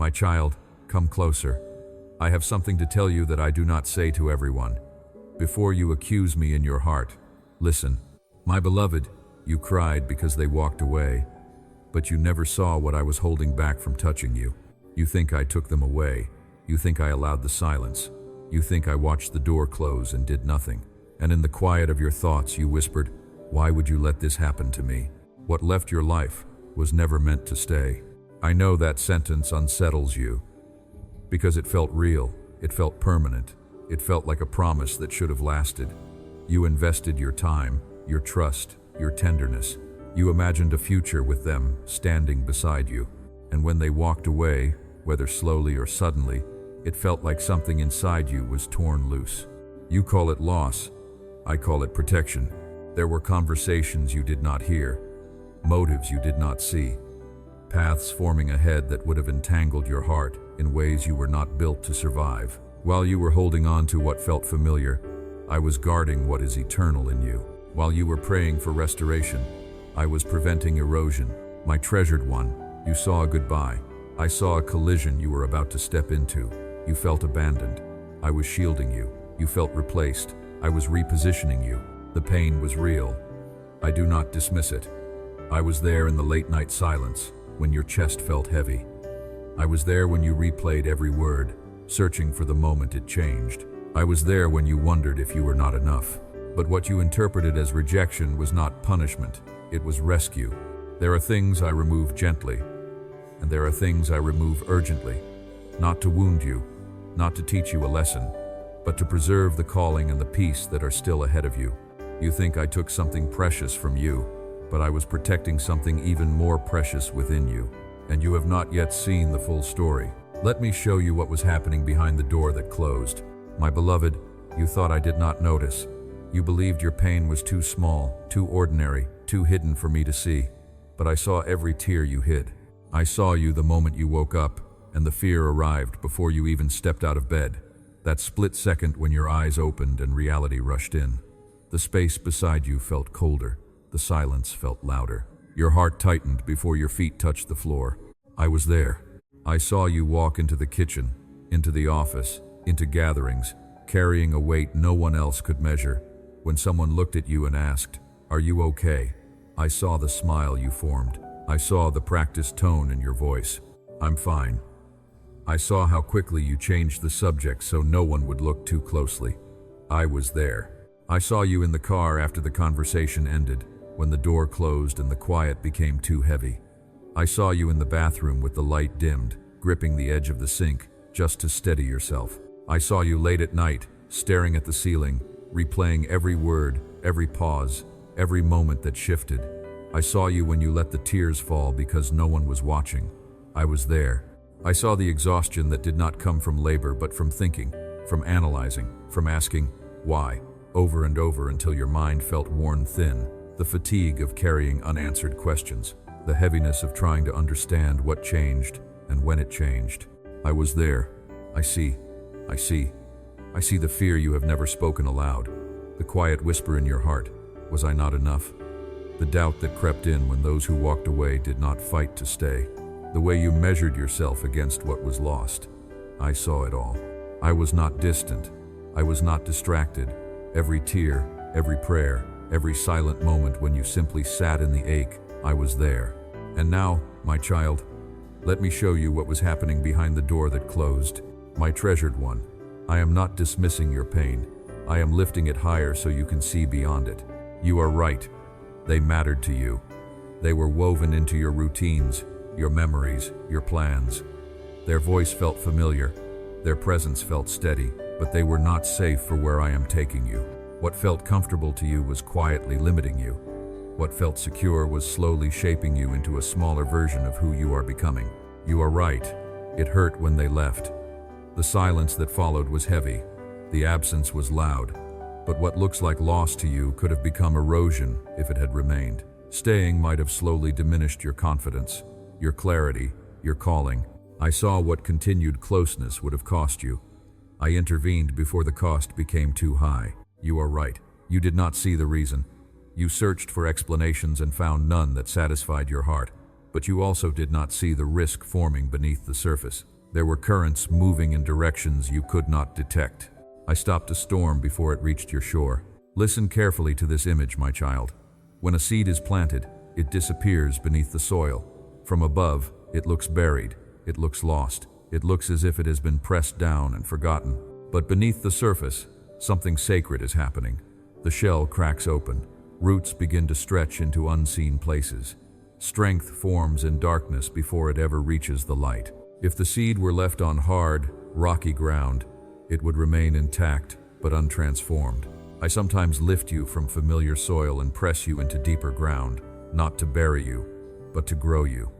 My child, come closer. I have something to tell you that I do not say to everyone. Before you accuse me in your heart, listen. My beloved, you cried because they walked away, but you never saw what I was holding back from touching you. You think I took them away. You think I allowed the silence. You think I watched the door close and did nothing. And in the quiet of your thoughts, you whispered, "Why would you let this happen to me? What left your life was never meant to stay." I know that sentence unsettles you, because it felt real, it felt permanent, it felt like a promise that should have lasted. You invested your time, your trust, your tenderness. You imagined a future with them standing beside you. And when they walked away, whether slowly or suddenly, it felt like something inside you was torn loose. You call it loss. I call it protection. There were conversations you did not hear, motives you did not see, paths forming ahead that would have entangled your heart in ways you were not built to survive. While you were holding on to what felt familiar, I was guarding what is eternal in you. While you were praying for restoration, I was preventing erosion. My treasured one, you saw a goodbye. I saw a collision you were about to step into. You felt abandoned. I was shielding you. You felt replaced. I was repositioning you. The pain was real. I do not dismiss it. I was there in the late-night silence, when your chest felt heavy. I was there when you replayed every word, searching for the moment it changed. I was there when you wondered if you were not enough. But what you interpreted as rejection was not punishment, it was rescue. There are things I remove gently, and there are things I remove urgently, not to wound you, not to teach you a lesson, but to preserve the calling and the peace that are still ahead of you. You think I took something precious from you, but I was protecting something even more precious within you, and you have not yet seen the full story. Let me show you what was happening behind the door that closed. My beloved, you thought I did not notice. You believed your pain was too small, too ordinary, too hidden for me to see. But I saw every tear you hid. I saw you the moment you woke up, and the fear arrived before you even stepped out of bed. That split second when your eyes opened and reality rushed in. The space beside you felt colder. The silence felt louder. Your heart tightened before your feet touched the floor. I was there. I saw you walk into the kitchen, into the office, into gatherings, carrying a weight no one else could measure. When someone looked at you and asked, "Are you okay?" I saw the smile you formed. I saw the practiced tone in your voice. "I'm fine." I saw how quickly you changed the subject so no one would look too closely. I was there. I saw you in the car after the conversation ended, when the door closed and the quiet became too heavy. I saw you in the bathroom with the light dimmed, gripping the edge of the sink, just to steady yourself. I saw you late at night, staring at the ceiling, replaying every word, every pause, every moment that shifted. I saw you when you let the tears fall because no one was watching. I was there. I saw the exhaustion that did not come from labor but from thinking, from analyzing, from asking, why, over and over until your mind felt worn thin, the fatigue of carrying unanswered questions, the heaviness of trying to understand what changed and when it changed. I was there. I see the fear you have never spoken aloud, the quiet whisper in your heart, was I not enough? The doubt that crept in when those who walked away did not fight to stay, the way you measured yourself against what was lost. I saw it all. I was not distant. I was not distracted. Every tear, every prayer, every silent moment when you simply sat in the ache, I was there. And now, my child, let me show you what was happening behind the door that closed. My treasured one, I am not dismissing your pain. I am lifting it higher so you can see beyond it. You are right. They mattered to you. They were woven into your routines, your memories, your plans. Their voice felt familiar. Their presence felt steady, but they were not safe for where I am taking you. What felt comfortable to you was quietly limiting you. What felt secure was slowly shaping you into a smaller version of who you are becoming. You are right. It hurt when they left. The silence that followed was heavy. The absence was loud. But what looks like loss to you could have become erosion if it had remained. Staying might have slowly diminished your confidence, your clarity, your calling. I saw what continued closeness would have cost you. I intervened before the cost became too high. You are right. You did not see the reason. You searched for explanations and found none that satisfied your heart. but you also did not see the risk forming beneath the surface. There were currents moving in directions you could not detect. I stopped a storm before it reached your shore. Listen carefully to this image, my child. When a seed is planted, it disappears beneath the soil. From above, it looks buried, it looks lost, it looks as if it has been pressed down and forgotten. But beneath the surface, something sacred is happening. The shell cracks open, roots begin to stretch into unseen places. Strength forms in darkness before it ever reaches the light. If the seed were left on hard, rocky ground, it would remain intact but untransformed. I sometimes lift you from familiar soil and press you into deeper ground, not to bury you, but to grow you.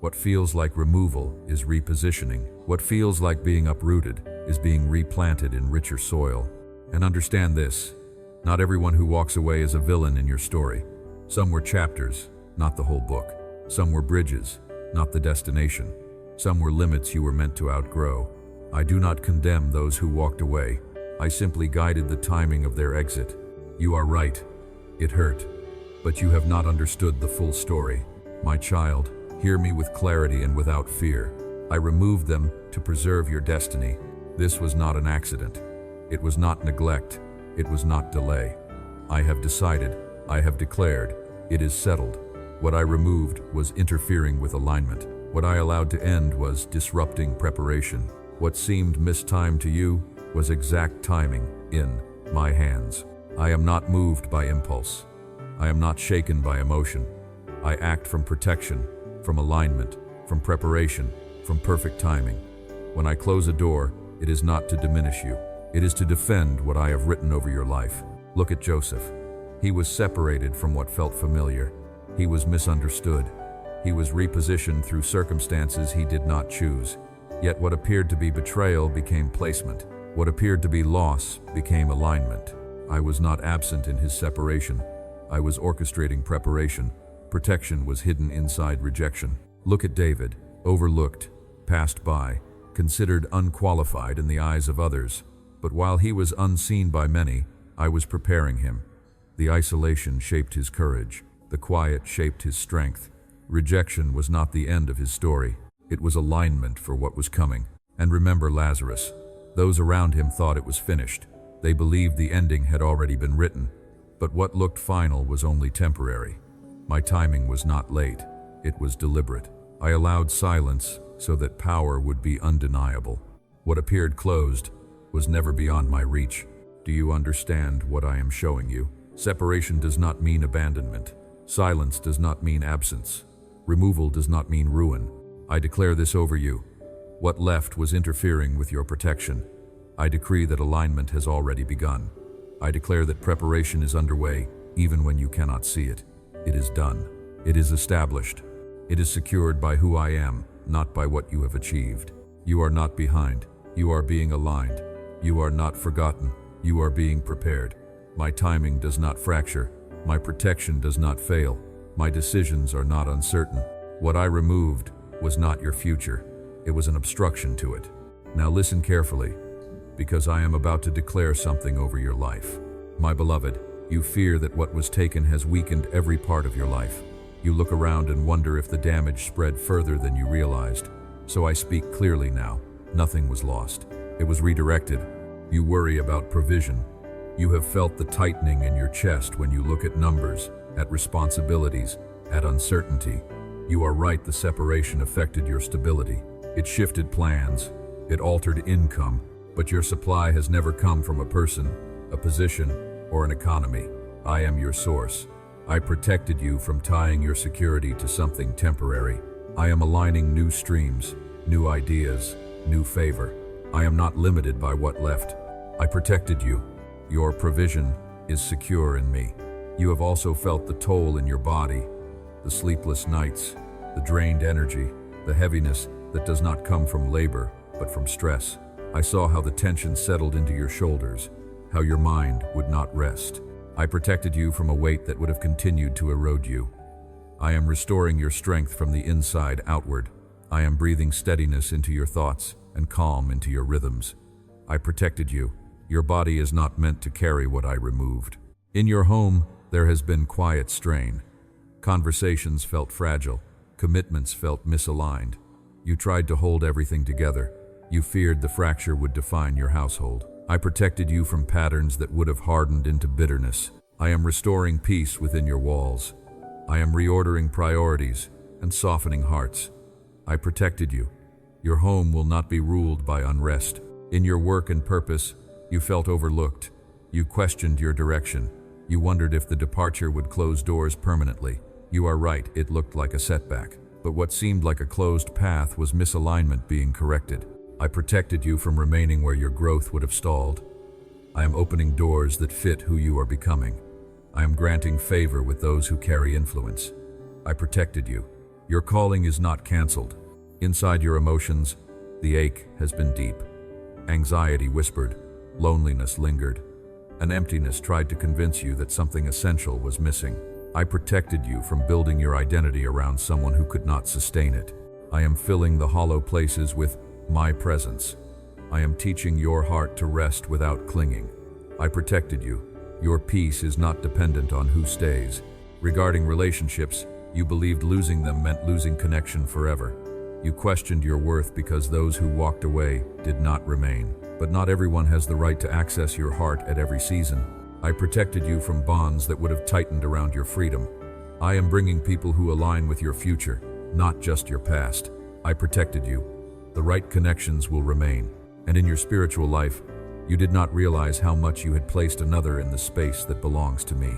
What feels like removal is repositioning. What feels like being uprooted is being replanted in richer soil. And understand this, not everyone who walks away is a villain in your story. Some were chapters, not the whole book. Some were bridges, not the destination. Some were limits you were meant to outgrow. I do not condemn those who walked away. I simply guided the timing of their exit. You are right. It hurt. But you have not understood the full story. My child, hear me with clarity and without fear. I removed them to preserve your destiny. This was not an accident. It was not neglect. It was not delay. I have decided. I have declared. It is settled. What I removed was interfering with alignment. What I allowed to end was disrupting preparation. What seemed mistimed to you was exact timing in my hands. I am not moved by impulse. I am not shaken by emotion. I act from protection, from alignment, from preparation, from perfect timing. When I close a door, it is not to diminish you. It is to defend what I have written over your life. Look at Joseph. He was separated from what felt familiar. He was misunderstood. He was repositioned through circumstances he did not choose. Yet what appeared to be betrayal became placement. What appeared to be loss became alignment. I was not absent in his separation. I was orchestrating preparation. Protection was hidden inside rejection. Look at David, overlooked, passed by, considered unqualified in the eyes of others. But while he was unseen by many, I was preparing him. The isolation shaped his courage. The quiet shaped his strength. Rejection was not the end of his story. It was alignment for what was coming. And remember Lazarus. Those around him thought it was finished. They believed the ending had already been written. But what looked final was only temporary. My timing was not late. It was deliberate. I allowed silence so that power would be undeniable. What appeared closed was never beyond my reach. Do you understand what I am showing you? Separation does not mean abandonment. Silence does not mean absence. Removal does not mean ruin. I declare this over you. What left was interfering with your protection. I decree that alignment has already begun. I declare that preparation is underway, even when you cannot see it. It is done. It is established. It is secured by who I am, not by what you have achieved. You are not behind. You are being aligned. You are not forgotten. You are being prepared. My timing does not fracture. My protection does not fail. My decisions are not uncertain. What I removed was not your future. It was an obstruction to it. Now listen carefully, because I am about to declare something over your life. My beloved, you fear that what was taken has weakened every part of your life. You look around and wonder if the damage spread further than you realized. So I speak clearly now. Nothing was lost. It was redirected. You worry about provision. You have felt the tightening in your chest when you look at numbers, at responsibilities, at uncertainty. You are right, the separation affected your stability. It shifted plans. It altered income. But your supply has never come from a person, a position, or an economy. I am your source. I protected you from tying your security to something temporary. I am aligning new streams, new ideas, new favor. I am not limited by what left. I protected you. Your provision is secure in me. You have also felt the toll in your body, the sleepless nights, the drained energy, the heaviness that does not come from labor, but from stress. I saw how the tension settled into your shoulders, how your mind would not rest. I protected you from a weight that would have continued to erode you. I am restoring your strength from the inside outward. I am breathing steadiness into your thoughts and calm into your rhythms. I protected you. Your body is not meant to carry what I removed. In your home, there has been quiet strain. Conversations felt fragile. commitments felt misaligned. You tried to hold everything together. You feared the fracture would define your household. I protected you from patterns that would have hardened into bitterness. I am restoring peace within your walls. I am reordering priorities and softening hearts. I protected you. Your home will not be ruled by unrest. In your work and purpose, you felt overlooked. You questioned your direction. You wondered if the departure would close doors permanently. You are right, it looked like a setback. But what seemed like a closed path was misalignment being corrected. I protected you from remaining where your growth would have stalled. I am opening doors that fit who you are becoming. I am granting favor with those who carry influence. I protected you. Your calling is not canceled. Inside your emotions, the ache has been deep. Anxiety whispered. Loneliness lingered. An emptiness tried to convince you that something essential was missing. I protected you from building your identity around someone who could not sustain it. I am filling the hollow places with my presence. I am teaching your heart to rest without clinging. I protected you. Your peace is not dependent on who stays. Regarding relationships, you believed losing them meant losing connection forever. You questioned your worth because those who walked away did not remain. But not everyone has the right to access your heart at every season. I protected you from bonds that would have tightened around your freedom. I am bringing people who align with your future, not just your past. I protected you. The right connections will remain. And in your spiritual life, you did not realize how much you had placed another in the space that belongs to me.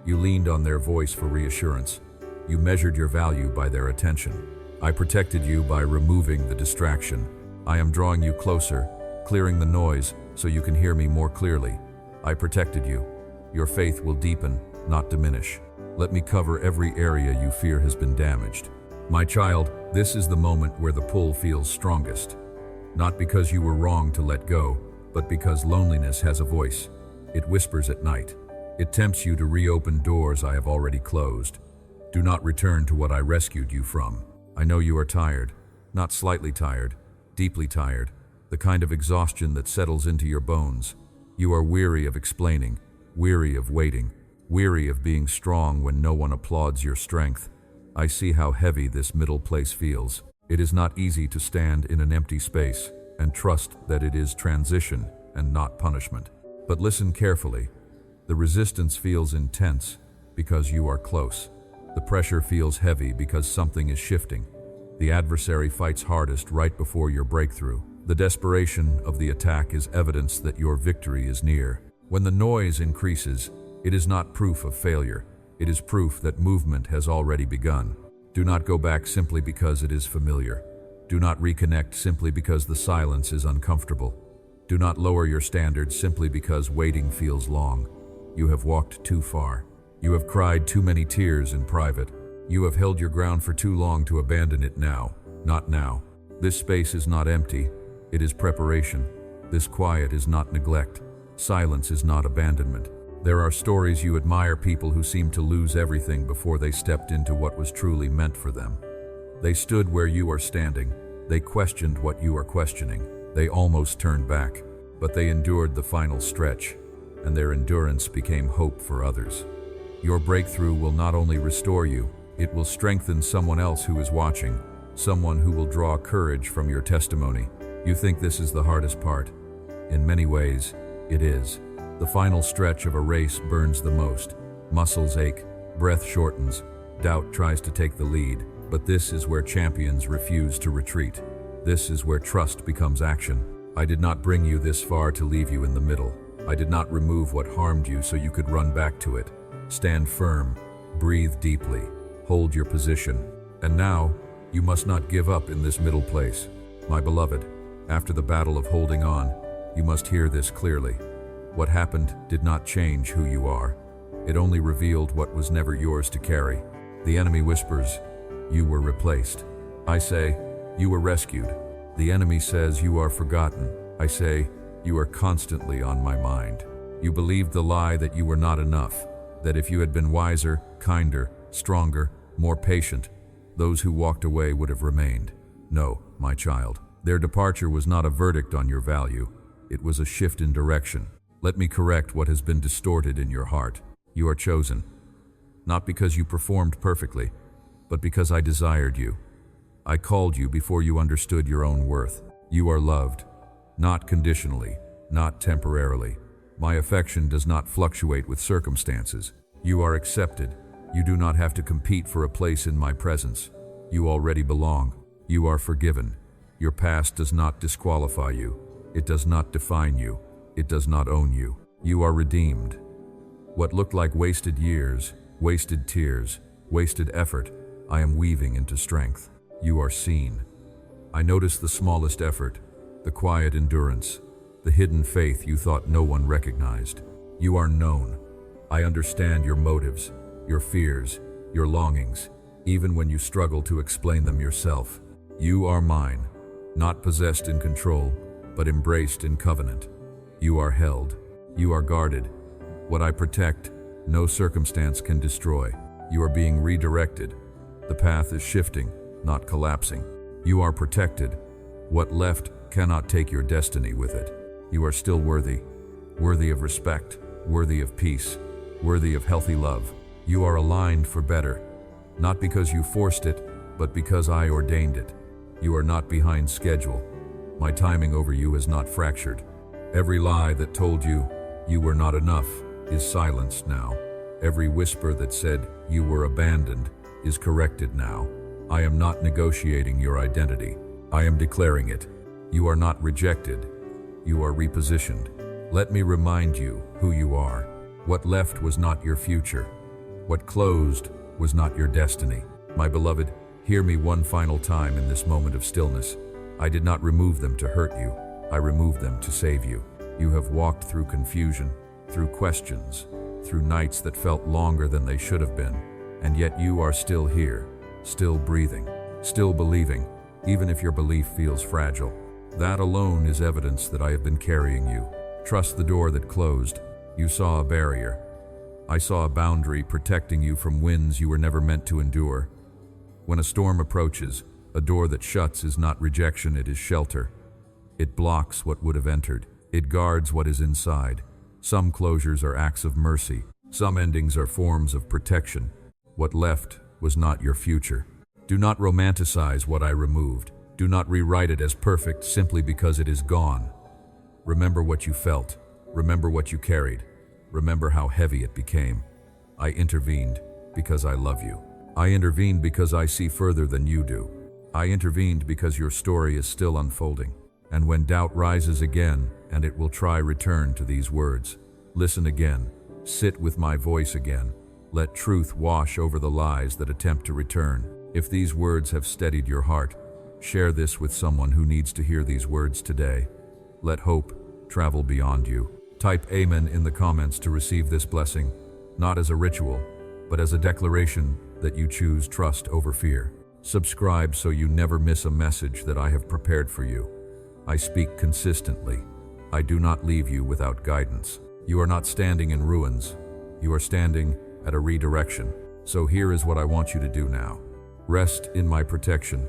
You leaned on their voice for reassurance. You measured your value by their attention. I protected you by removing the distraction. I am drawing you closer, clearing the noise so you can hear me more clearly. I protected you. Your faith will deepen, not diminish. Let me cover every area you fear has been damaged. My child, this is the moment where the pull feels strongest. Not because you were wrong to let go, but because loneliness has a voice. It whispers at night. It tempts you to reopen doors I have already closed. Do not return to what I rescued you from. I know you are tired, not slightly tired, deeply tired, the kind of exhaustion that settles into your bones. You are weary of explaining, weary of waiting, weary of being strong when no one applauds your strength. I see how heavy this middle place feels. It is not easy to stand in an empty space and trust that it is transition and not punishment. But listen carefully. The resistance feels intense because you are close. The pressure feels heavy because something is shifting. The adversary fights hardest right before your breakthrough. The desperation of the attack is evidence that your victory is near. When the noise increases, it is not proof of failure. It is proof that movement has already begun. Do not go back simply because it is familiar. Do not reconnect simply because the silence is uncomfortable. Do not lower your standards simply because waiting feels long. You have walked too far. You have cried too many tears in private. You have held your ground for too long to abandon it now. Not now. This space is not empty. It is preparation. This quiet is not neglect. Silence is not abandonment. There are stories you admire, people who seemed to lose everything before they stepped into what was truly meant for them. They stood where you are standing. They questioned what you are questioning. They almost turned back, but they endured the final stretch, and their endurance became hope for others. Your breakthrough will not only restore you, it will strengthen someone else who is watching, someone who will draw courage from your testimony. You think this is the hardest part? In many ways, it is. The final stretch of a race burns the most. Muscles ache, breath shortens, doubt tries to take the lead. But this is where champions refuse to retreat. This is where trust becomes action. I did not bring you this far to leave you in the middle. I did not remove what harmed you so you could run back to it. Stand firm, breathe deeply, hold your position. And now, you must not give up in this middle place. My beloved, after the battle of holding on, you must hear this clearly. What happened did not change who you are. It only revealed what was never yours to carry. The enemy whispers, you were replaced. I say, you were rescued. The enemy says you are forgotten. I say, you are constantly on my mind. You believed the lie that you were not enough, that if you had been wiser, kinder, stronger, more patient, those who walked away would have remained. No, my child. Their departure was not a verdict on your value. It was a shift in direction. Let me correct what has been distorted in your heart. You are chosen, not because you performed perfectly, but because I desired you. I called you before you understood your own worth. You are loved, not conditionally, not temporarily. My affection does not fluctuate with circumstances. You are accepted. You do not have to compete for a place in my presence. You already belong. You are forgiven. Your past does not disqualify you. It does not define you. It does not own you. You are redeemed. What looked like wasted years, wasted tears, wasted effort, I am weaving into strength. You are seen. I notice the smallest effort, the quiet endurance, the hidden faith you thought no one recognized. You are known. I understand your motives, your fears, your longings, even when you struggle to explain them yourself. You are mine, not possessed in control, but embraced in covenant. You are held. You are guarded. What I protect, no circumstance can destroy. You are being redirected. The path is shifting, not collapsing. You are protected. What left cannot take your destiny with it. You are still worthy, worthy of respect, worthy of peace, worthy of healthy love. You are aligned for better, not because you forced it, but because I ordained it. You are not behind schedule. My timing over you is not fractured. Every lie that told you you were not enough is silenced now. Every whisper that said you were abandoned is corrected now. I am not negotiating your identity. I am declaring it. You are not rejected. You are repositioned. Let me remind you who you are. What left was not your future. What closed was not your destiny. My beloved, hear me one final time in this moment of stillness. I did not remove them to hurt you. I removed them to save you. You have walked through confusion, through questions, through nights that felt longer than they should have been. And yet you are still here, still breathing, still believing, even if your belief feels fragile. That alone is evidence that I have been carrying you. Trust the door that closed. You saw a barrier. I saw a boundary protecting you from winds you were never meant to endure. When a storm approaches, a door that shuts is not rejection, it is shelter. It blocks what would have entered. It guards what is inside. Some closures are acts of mercy. Some endings are forms of protection. What left was not your future. Do not romanticize what I removed. Do not rewrite it as perfect simply because it is gone. Remember what you felt. Remember what you carried. Remember how heavy it became. I intervened because I love you. I intervened because I see further than you do. I intervened because your story is still unfolding. And when doubt rises again, and it will try, return to these words. Listen again. Sit with my voice again. Let truth wash over the lies that attempt to return. If these words have steadied your heart, share this with someone who needs to hear these words today. Let hope travel beyond you. Type Amen in the comments to receive this blessing, not as a ritual, but as a declaration that you choose trust over fear. Subscribe so you never miss a message that I have prepared for you. I speak consistently. I do not leave you without guidance. You are not standing in ruins. You are standing at a redirection. So here is what I want you to do now. Rest in my protection.